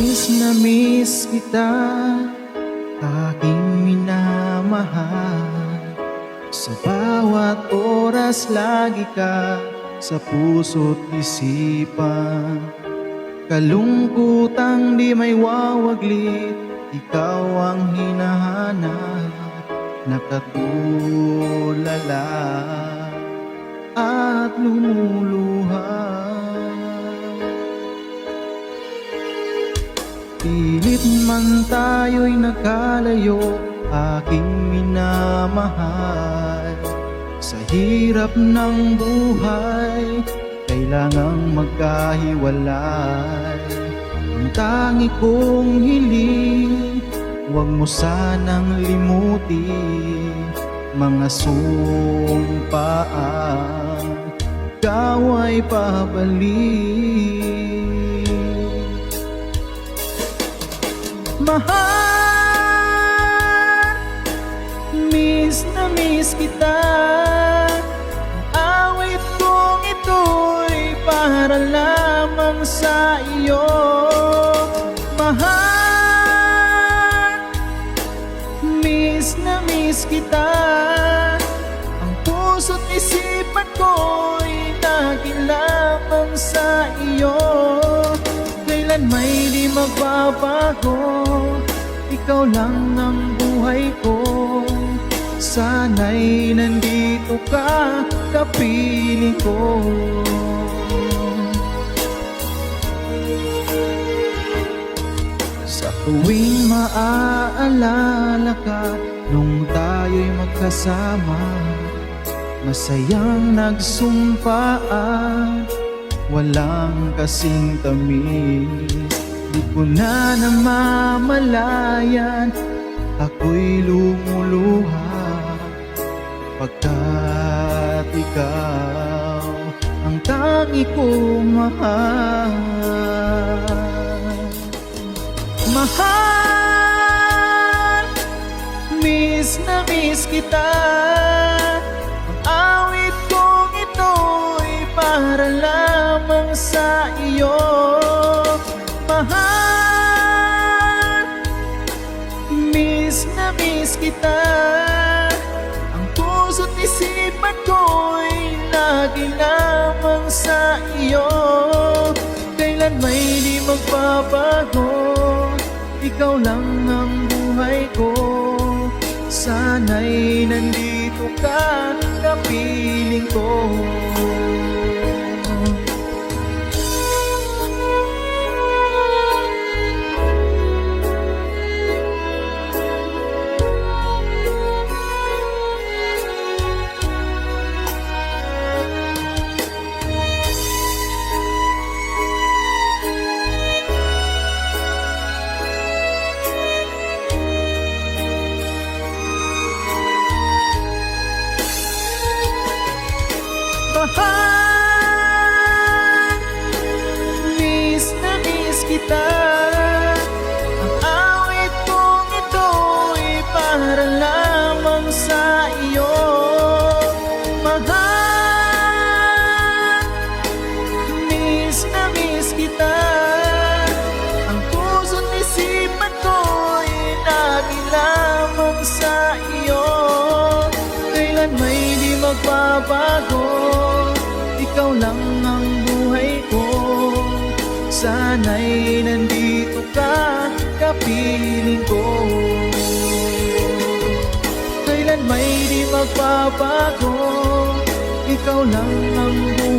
na miss kita, aking minamahal. Sa bawat oras lagi ka sa puso't isipan. Kalungkutang di may wawaglit, ikaw ang hinahanap. Nakatulala at lumuluha. Pilit man tayo'y nagkalayo, aking minamahal. Sa hirap ng buhay, kailangang magkahiwalay. Ang tangi kong hiling, huwag mo sanang limutin mga sumpaang ikaw ay pabalik. Mahal, miss na miss kita. Ang awit kong ito'y para lamang sa iyo. Mahal, miss na miss kita. Ang puso't isipan ko'y naging lamang sa iyo. Kailan may di magbabago, ikaw lang ang buhay ko. Sana'y nandito ka, kapiling ko. Sa tuwing maaalala ka, nung tayo'y magkasama, masayang nagsumpaan, walang kasing tamis. Di ko na namamalayan, ako'y lumuluha, pagkat ikaw ang tangi kong mahal. Mahal, miss na miss kita. Ang awit kong ito'y para lamang sa iyo. Mahal, miss na miss kita. Ang puso't isipan ko'y lagi lamang sa iyo. Kailan may di magbabago, ikaw lang ang buhay ko. Sana'y nandito ka, kapiling ko. Mahal, miss na miss kita. Ang awit kong ito'y para lamang sa iyo. Mahal, miss na miss kita. Ang puso't isipan ko'y lagi lamang sa iyo. Kailan may di magbabago, ikaw lang ang buhay ko. Sana'y nandito ka, kapiling ko. Kailan may di magbabago, ikaw lang ang buhay ko.